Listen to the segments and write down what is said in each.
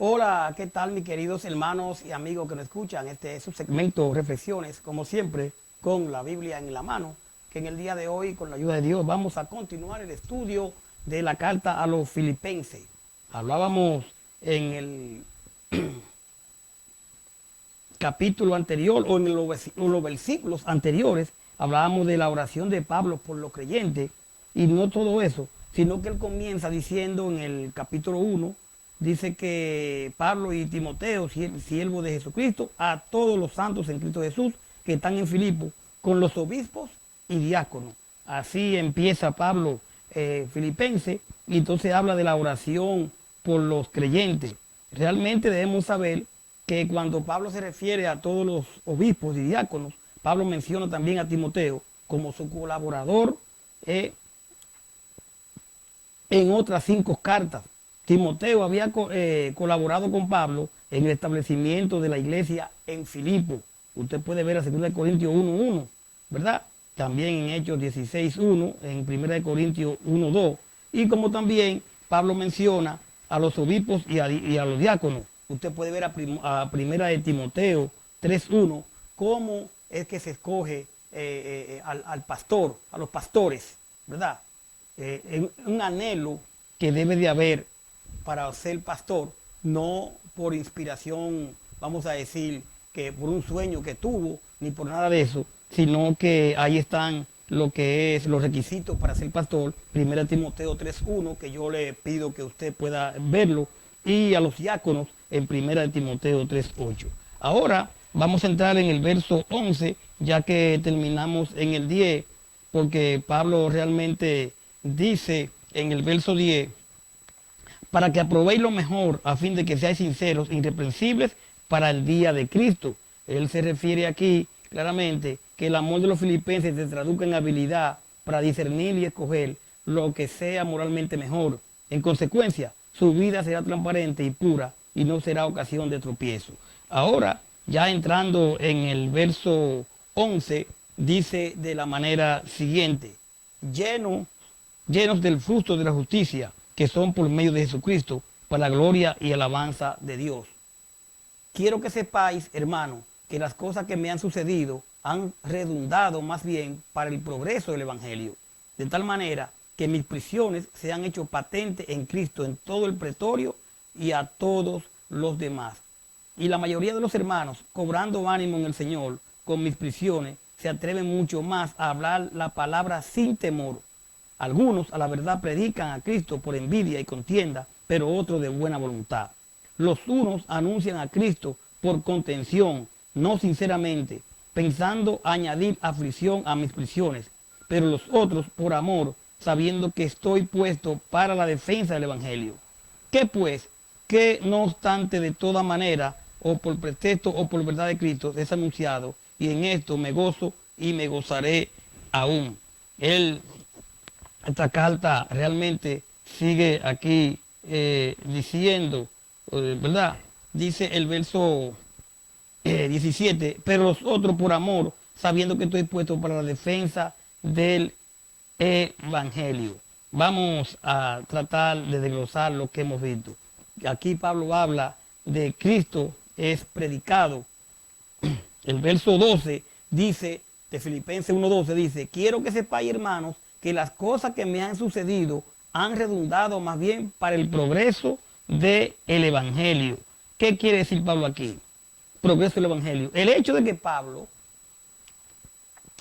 Hola, ¿qué tal mis queridos hermanos y amigos que nos escuchan? Este es su segmento Reflexiones, como siempre, con la Biblia en la mano, que en el día de hoy, con la ayuda de Dios, vamos a continuar el estudio de la carta a los filipenses. Hablábamos en el capítulo anterior o en los versículos anteriores, hablábamos de la oración de Pablo por los creyentes y no todo eso, sino que él comienza diciendo en el capítulo 1, dice que Pablo y Timoteo, siervos de Jesucristo, a todos los santos en Cristo Jesús que están en Filipo, con los obispos y diáconos. Así empieza Pablo filipense y entonces habla de la oración por los creyentes. Realmente debemos saber que cuando Pablo se refiere a todos los obispos y diáconos, Pablo menciona también a Timoteo como su colaborador en otras 5 cartas. Timoteo había colaborado con Pablo en el establecimiento de la iglesia en Filipo. Usted puede ver a 2 Corintios 1:1, ¿verdad? También en Hechos 16:1, en 1 Corintios 1:2. Y como también Pablo menciona a los obispos y a los diáconos. Usted puede ver a Primera de Timoteo 3:1, cómo es que se escoge al pastor, a los pastores, ¿verdad? Un anhelo que debe de haber para ser pastor, no por inspiración, vamos a decir, que por un sueño que tuvo, ni por nada de eso, sino que ahí están lo que es los requisitos para ser pastor. 1 Timoteo 3:1, que yo le pido que usted pueda verlo, y a los diáconos en 1 Timoteo 3:8. Ahora vamos a entrar en el verso 11, ya que terminamos en el 10, porque Pablo realmente dice en el verso 10, para que aprobéis lo mejor, a fin de que seáis sinceros, irreprensibles para el día de Cristo. Él se refiere aquí claramente que el amor de los filipenses se traduzca en habilidad para discernir y escoger lo que sea moralmente mejor. En consecuencia, su vida será transparente y pura y no será ocasión de tropiezo. Ahora, ya entrando en el verso 11, dice de la manera siguiente: llenos del fruto de la justicia, que son por medio de Jesucristo, para la gloria y alabanza de Dios. Quiero que sepáis, hermano, que las cosas que me han sucedido han redundado más bien para el progreso del Evangelio, de tal manera que mis prisiones se han hecho patentes en Cristo en todo el pretorio y a todos los demás. Y la mayoría de los hermanos, cobrando ánimo en el Señor con mis prisiones, se atreven mucho más a hablar la palabra sin temor. Algunos a la verdad predican a Cristo por envidia y contienda, pero otros de buena voluntad. Los unos anuncian a Cristo por contención, no sinceramente, pensando añadir aflicción a mis prisiones, pero los otros por amor, sabiendo que estoy puesto para la defensa del Evangelio. ¿Qué pues? Que no obstante de toda manera, o por pretexto o por verdad de Cristo, es anunciado, y en esto me gozo y me gozaré aún. Esta carta realmente sigue aquí diciendo, ¿verdad? Dice el verso 17, pero los otros por amor, sabiendo que estoy puesto para la defensa del Evangelio. Vamos a tratar de desglosar lo que hemos visto. Aquí Pablo habla de Cristo es predicado. El verso 12 dice, de Filipenses 1:12 dice, quiero que sepáis, hermanos, que las cosas que me han sucedido han redundado más bien para el progreso del Evangelio. ¿Qué quiere decir Pablo aquí? Progreso del Evangelio. El hecho de que Pablo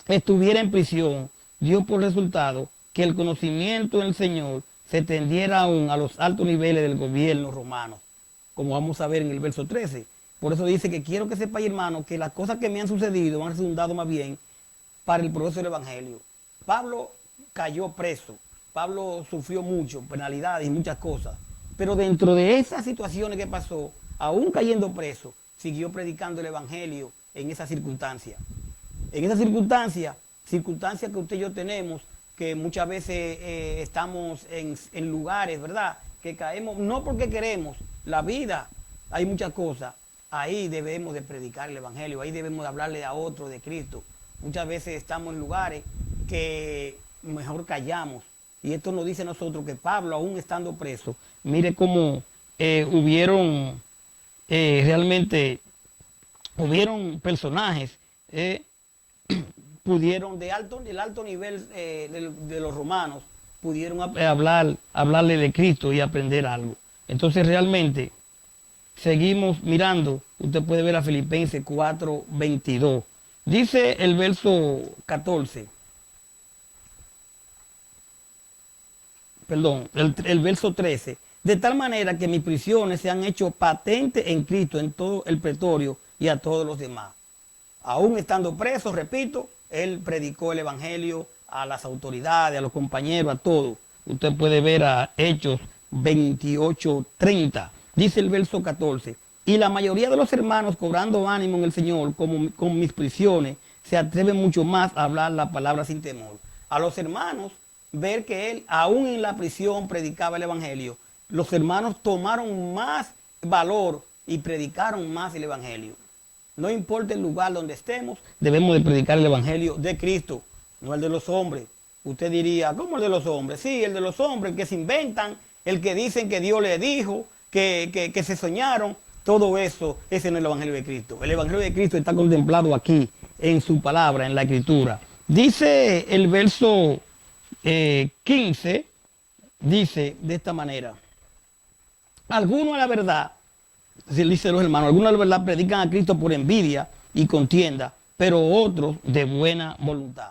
estuviera en prisión dio por resultado que el conocimiento del Señor se tendiera aún a los altos niveles del gobierno romano, como vamos a ver en el verso 13. Por eso dice que quiero que sepáis, hermano, que las cosas que me han sucedido han redundado más bien para el progreso del Evangelio. Pablo cayó preso, Pablo sufrió mucho, penalidades y muchas cosas, pero dentro de esas situaciones que pasó, aún cayendo preso, siguió predicando el Evangelio en esa circunstancia. En esa circunstancia que usted y yo tenemos, que muchas veces estamos en lugares, ¿verdad? Que caemos, no porque queremos, la vida, hay muchas cosas. Ahí debemos de predicar el Evangelio, ahí debemos de hablarle a otro de Cristo. Muchas veces estamos en lugares que mejor callamos. Y esto nos dice a nosotros que Pablo, aún estando preso, mire cómo hubieron realmente hubieron personajes, pudieron del alto nivel de los romanos, pudieron hablarle de Cristo y aprender algo. Entonces realmente seguimos mirando, usted puede ver a Filipenses 4:22. Dice el verso 14, perdón, el verso 13, de tal manera que mis prisiones se han hecho patentes en Cristo en todo el pretorio y a todos los demás. Aún estando preso, repito, él predicó el evangelio a las autoridades, a los compañeros, a todos. Usted puede ver a Hechos 28:30. Dice el verso 14. Y la mayoría de los hermanos, cobrando ánimo en el Señor, como con mis prisiones, se atreven mucho más a hablar la palabra sin temor. A los hermanos, ver que él, aún en la prisión, predicaba el evangelio. Los hermanos tomaron más valor y predicaron más el evangelio. No importa el lugar donde estemos, debemos de predicar el evangelio de Cristo, no el de los hombres. Usted diría, ¿cómo el de los hombres? Sí, el de los hombres que se inventan, el que dicen que Dios le dijo, que se soñaron. Todo eso, ese no es el evangelio de Cristo. El evangelio de Cristo está contemplado aquí, en su palabra, en la escritura. Dice el verso 15, dice de esta manera. Algunos a la verdad, dice los hermanos, algunos a la verdad predican a Cristo por envidia y contienda, pero otros de buena voluntad.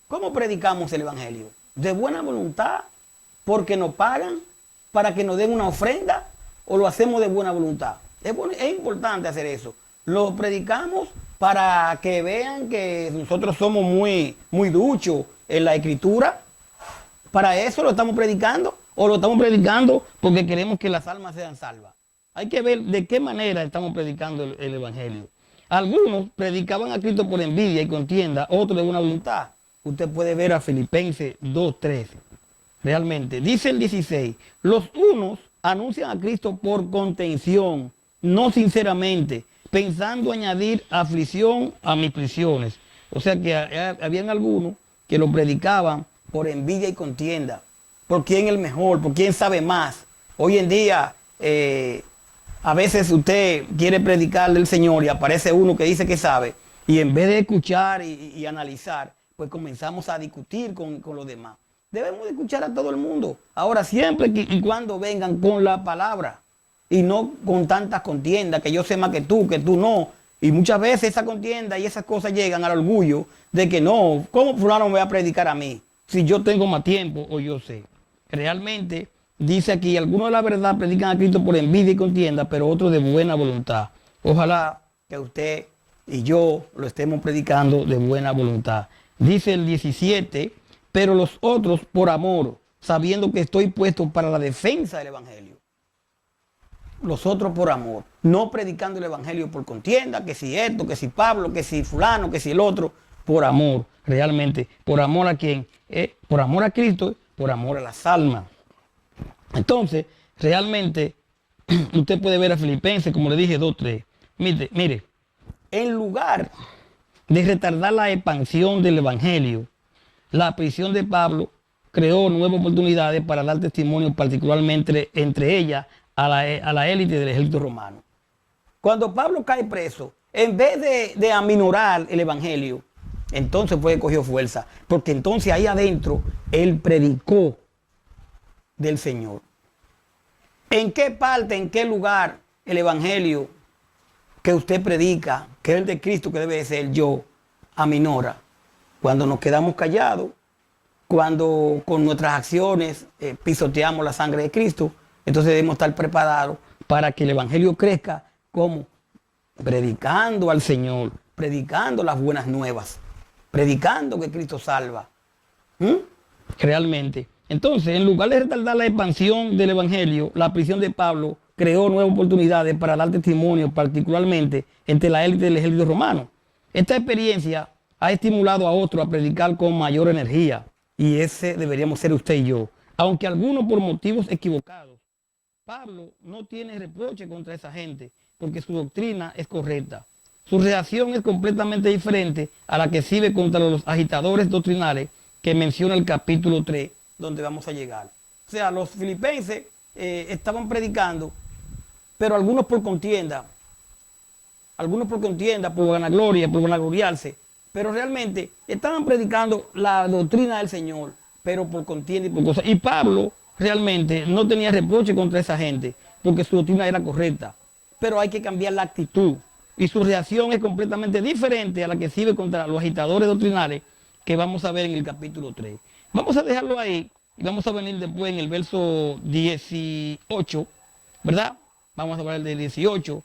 ¿Cómo predicamos el evangelio? De buena voluntad, porque nos pagan para que nos den una ofrenda, o lo hacemos de buena voluntad. Es importante hacer eso. Lo predicamos para que vean que nosotros somos muy duchos en la escritura. Para eso lo estamos predicando, o lo estamos predicando porque queremos que las almas sean salvas. Hay que ver de qué manera estamos predicando el evangelio. Algunos predicaban a Cristo por envidia y contienda, otros de buena voluntad. Usted puede ver a Filipenses 2:13. Realmente, dice el 16, los unos anuncian a Cristo por contención, no sinceramente, pensando añadir aflicción a mis prisiones. O sea que habían algunos que lo predicaban por envidia y contienda, por quién es el mejor, por quién sabe más. Hoy en día, a veces usted quiere predicar del Señor y aparece uno que dice que sabe, y en vez de escuchar y analizar, pues comenzamos a discutir con los demás. Debemos de escuchar a todo el mundo. Ahora, siempre y cuando vengan con la palabra y no con tantas contiendas, que yo sé más que tú no. Y muchas veces esa contienda y esas cosas llegan al orgullo de que no, ¿cómo fulano me va a predicar a mí? Si yo tengo más tiempo o yo sé. Realmente, dice aquí, algunos de la verdad predican a Cristo por envidia y contienda, pero otros de buena voluntad. Ojalá que usted y yo lo estemos predicando de buena voluntad. Dice el 17, pero los otros por amor, sabiendo que estoy puesto para la defensa del evangelio. Los otros por amor, no predicando el evangelio por contienda, que si esto, que si Pablo, que si fulano, que si el otro, por amor, realmente. ¿Por amor a quién? Por amor a Cristo, por amor a las almas. Entonces, realmente, usted puede ver a Filipenses, como le dije, 2:3. Mire, en lugar de retardar la expansión del evangelio, la prisión de Pablo creó nuevas oportunidades para dar testimonio, particularmente entre ellas a la élite del ejército romano. Cuando Pablo cae preso, en vez de aminorar el evangelio, entonces fue que cogió fuerza, porque entonces ahí adentro él predicó del Señor. ¿En qué parte, en qué lugar el evangelio que usted predica, que es el de Cristo que debe ser yo, aminora? Cuando nos quedamos callados, cuando con nuestras acciones pisoteamos la sangre de Cristo, entonces debemos estar preparados para que el evangelio crezca, como predicando al Señor, predicando las buenas nuevas, predicando que Cristo salva. Realmente. Entonces, en lugar de retardar la expansión del evangelio, la prisión de Pablo creó nuevas oportunidades para dar testimonio, particularmente entre la élite del ejército romano. Esta experiencia ha estimulado a otros a predicar con mayor energía, y ese deberíamos ser usted y yo. Aunque algunos por motivos equivocados, Pablo no tiene reproche contra esa gente, porque su doctrina es correcta. Su reacción es completamente diferente a la que exhibe contra los agitadores doctrinales que menciona el capítulo 3, donde vamos a llegar. O sea, los filipenses estaban predicando, pero algunos por contienda, por vanagloria, por vanagloriarse, pero realmente estaban predicando la doctrina del Señor, pero por contienda y por cosas. Y Pablo realmente no tenía reproche contra esa gente, porque su doctrina era correcta, pero hay que cambiar la actitud. Y su reacción es completamente diferente a la que sirve contra los agitadores doctrinales que vamos a ver en el capítulo 3. Vamos a dejarlo ahí y vamos a venir después en el verso 18, ¿verdad? Vamos a hablar del 18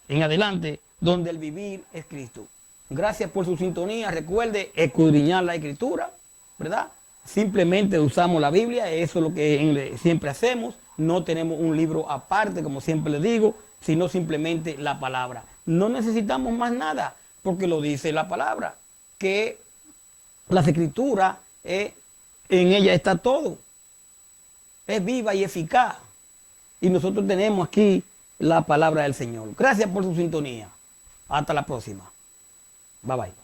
en adelante, donde el vivir es Cristo. Gracias por su sintonía. Recuerde escudriñar la Escritura, ¿verdad? Simplemente usamos la Biblia, eso es lo que siempre hacemos. No tenemos un libro aparte, como siempre les digo, sino simplemente la palabra. No necesitamos más nada, porque lo dice la palabra, que las Escrituras, en ella está todo. Es viva y eficaz. Y nosotros tenemos aquí la palabra del Señor. Gracias por su sintonía. Hasta la próxima. Bye bye.